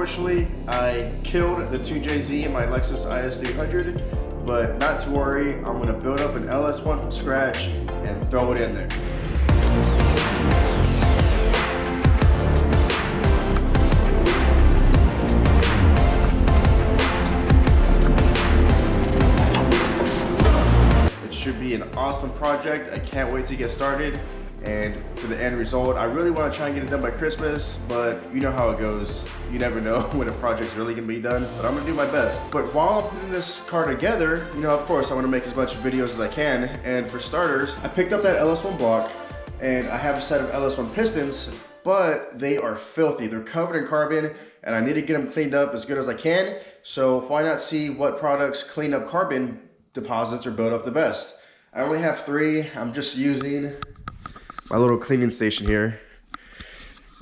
unfortunately, I killed the 2JZ in my Lexus IS300, but not to worry, I'm gonna build up an LS1 from scratch and throw it in there. Should be an awesome project. I can't wait to get started and for the end result. I really want to try and get it done by Christmas, but you know how it goes. You never know when a project's really gonna be done, but I'm gonna do my best. But while I'm putting this car together, you know, of course, I want to make as much videos as I can. And for starters, I picked up that LS1 block and I have a set of LS1 pistons, but they are filthy. They're covered in carbon and I need to get them cleaned up as good as I can. So why not see what products clean up carbon deposits or build up the best. I only have 3. I'm just using my little cleaning station here.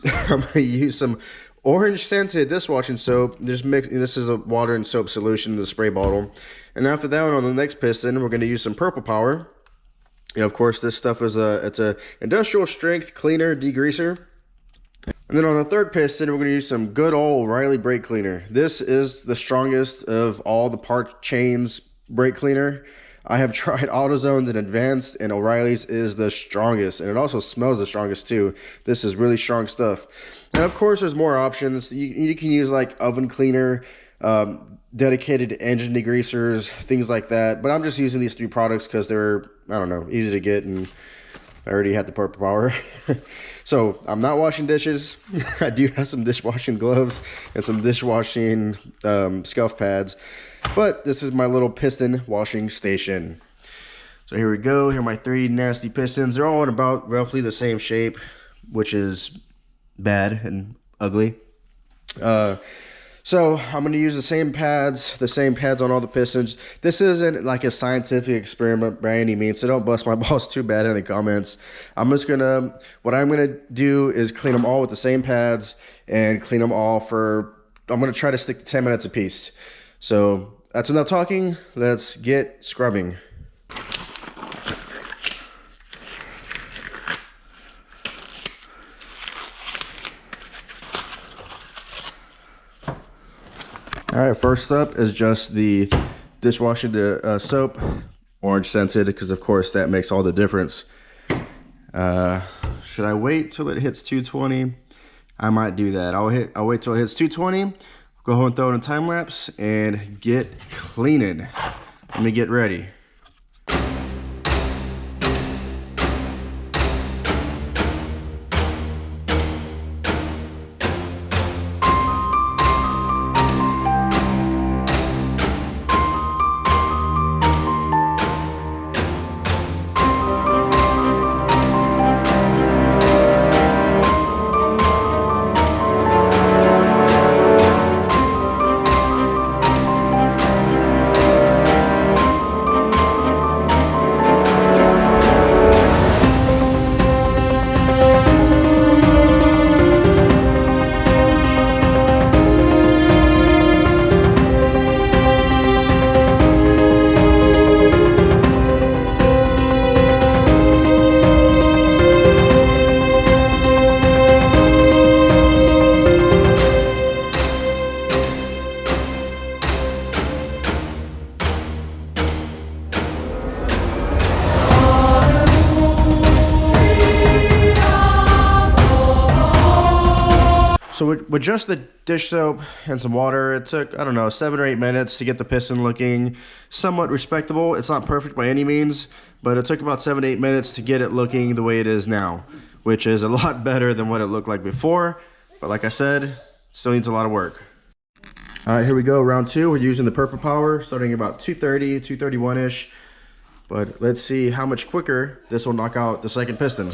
I'm gonna use some orange scented dishwashing soap. Just mix. This is a water and soap solution in the spray bottle. And after that one, on the next piston, we're gonna use some purple power. And of course, this stuff is it's a industrial strength cleaner degreaser. And then on the third piston, we're gonna use some good old O'Reilly brake cleaner. This is the strongest of all the part chains brake cleaner. I have tried AutoZone's and Advanced, and O'Reilly's is the strongest, and it also smells the strongest too. This is really strong stuff. And of course, there's more options. You can use like oven cleaner, dedicated engine degreasers, things like that. But I'm just using these 3 products because they're, I don't know, easy to get, and I already had the purple power. So I'm not washing dishes. I do have some dishwashing gloves and some dishwashing scuff pads. But this is my little piston washing station. So here we go. Here are my 3 nasty pistons. They're all in about roughly the same shape, which is bad and ugly. So I'm going to use the same pads on all the pistons. This isn't like a scientific experiment by any means, so don't bust my balls too bad in the comments. What I'm going to do is clean them all with the same pads and clean them all I'm going to try to stick to 10 minutes apiece. So that's enough talking. Let's get scrubbing. All right, first up is just the dishwashing soap, orange scented, because of course that makes all the difference. Should I wait till it hits 220? I might do that. I'll wait till it hits 220. Go ahead and throw it in a time lapse and get cleaning. Let me get ready. So with just the dish soap and some water, it took, I don't know, 7 or 8 minutes to get the piston looking somewhat respectable. It's not perfect by any means, but it took about 7 to 8 minutes to get it looking the way it is now, which is a lot better than what it looked like before. But like I said, still needs a lot of work. All right, here we go, round 2. We're using the purple power, starting about 230, 231-ish. But let's see how much quicker this will knock out the second piston.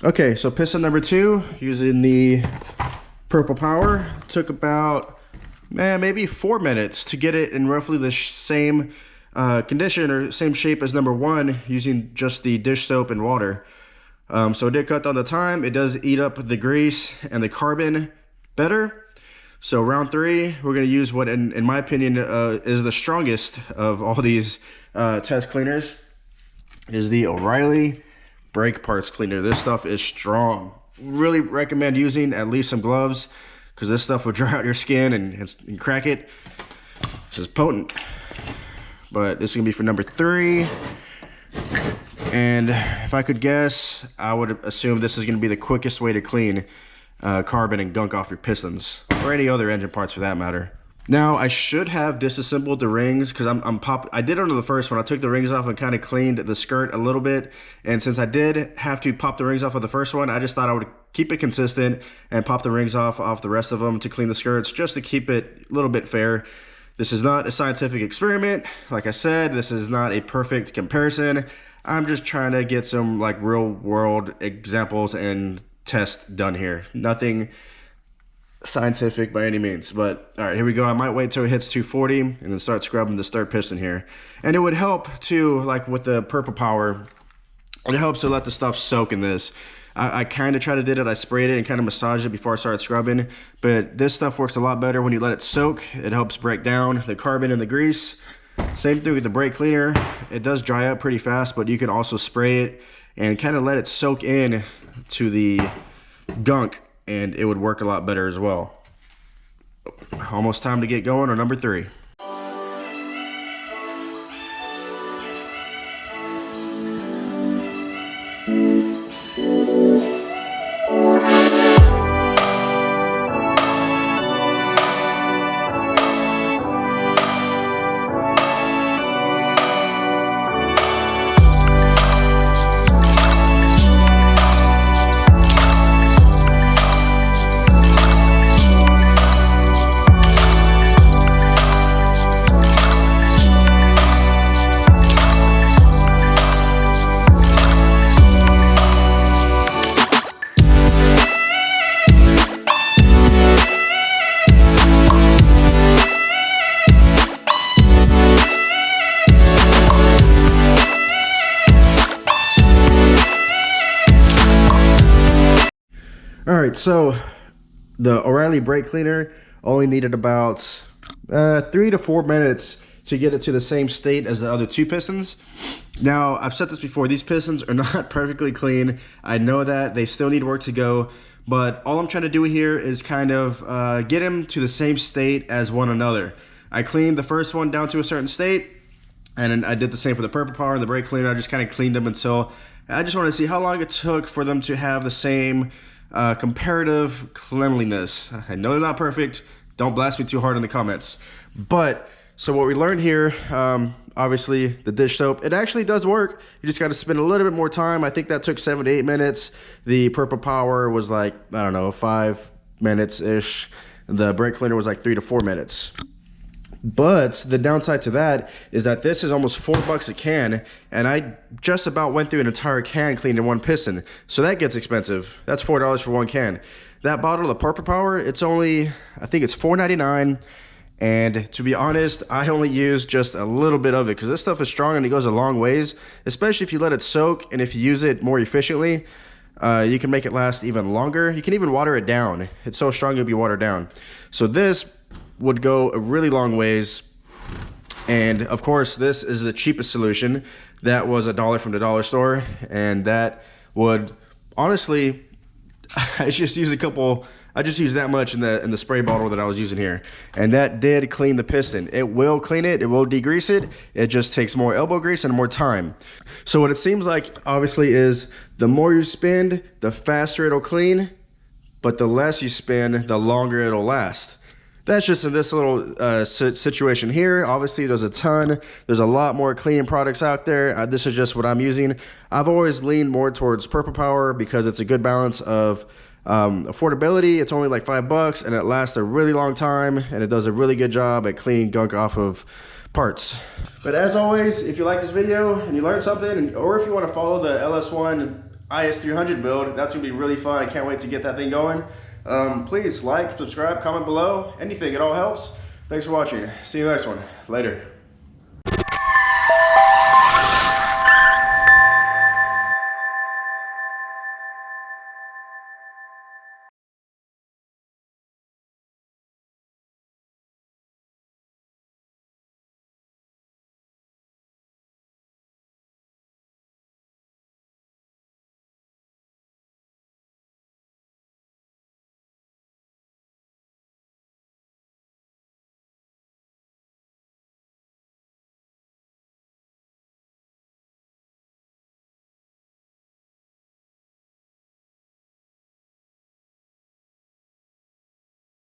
Okay, so piston number 2 using the Purple Power took about maybe 4 minutes to get it in roughly the same condition or same shape as number 1 using just the dish soap and water. So it did cut down the time. It does eat up the grease and the carbon better. So round 3, we're going to use what in my opinion is the strongest of all these test cleaners, is the O'Reilly brake parts cleaner. This stuff is strong. Really recommend using at least some gloves, because this stuff will dry out your skin and crack it. This is potent. But this is gonna be for number 3. And if I could guess, I would assume this is gonna be the quickest way to clean carbon and gunk off your pistons, or any other engine parts for that matter. Now, I should have disassembled the rings, because I did it on the first one. I took the rings off and kind of cleaned the skirt a little bit. And since I did have to pop the rings off of the first one, I just thought I would keep it consistent and pop the rings off the rest of them to clean the skirts, just to keep it a little bit fair. This is not a scientific experiment. Like I said, this is not a perfect comparison. I'm just trying to get some like real world examples and tests done here. Nothing scientific by any means, but all right, here we go. I might wait till it hits 240 and then start scrubbing this third piston here. And it would help to, like with the Purple Power, it helps to let the stuff soak in this. I kind of tried to did it. I sprayed it and kind of massaged it before I started scrubbing, but this stuff works a lot better when you let it soak. It helps break down the carbon and the grease. Same thing with the brake cleaner. It does dry up pretty fast, but you can also spray it and kind of let it soak in to the gunk, and it would work a lot better as well. Almost time to get going on number 3. All right, so the O'Reilly brake cleaner only needed about 3 to 4 minutes to get it to the same state as the other 2 pistons. Now, I've said this before, these pistons are not perfectly clean. I know that they still need work to go, but all I'm trying to do here is kind of get them to the same state as one another. I cleaned the first one down to a certain state, and then I did the same for the Purple Power and the brake cleaner. I just kind of cleaned them until I just want to see how long it took for them to have the same comparative cleanliness. I know they're not perfect. Don't blast me too hard in the comments. But so what we learned here, obviously the dish soap, it actually does work. You just got to spend a little bit more time. I think that took 7 to 8 minutes. The Purple Power was like, I don't know, 5 minutes ish. The brake cleaner was like 3 to 4 minutes. But the downside to that is that this is almost $4 a can, and I just about went through an entire can cleaning one piston. So that gets expensive. That's $4 for one can. That bottle of Purple Power, it's only, I think it's $4.99. And to be honest, I only use just a little bit of it because this stuff is strong and it goes a long ways, especially if you let it soak and if you use it more efficiently. You can make it last even longer. You can even water it down. It's so strong it'll be watered down. So this would go a really long ways. And of course, this is the cheapest solution. That was $1 from the dollar store, and that would honestly, I just use that much in the spray bottle that I was using here, and that did clean the piston. It will clean it, it will degrease it. It just takes more elbow grease and more time. So what it seems like obviously is the more you spend, the faster it'll clean, but the less you spend, the longer it'll last. That's just in this little situation here. Obviously, there's a lot more cleaning products out there. This is just what I'm using. I've always leaned more towards Purple Power because it's a good balance of affordability. It's only like $5 and it lasts a really long time, and it does a really good job at cleaning gunk off of parts. But as always, if you like this video and you learned something, or if you want to follow the LS1 IS300 build. That's gonna be really fun. I can't wait to get that thing going. Please like, subscribe, comment below, anything, it all helps. Thanks for watching. See you next one. Later.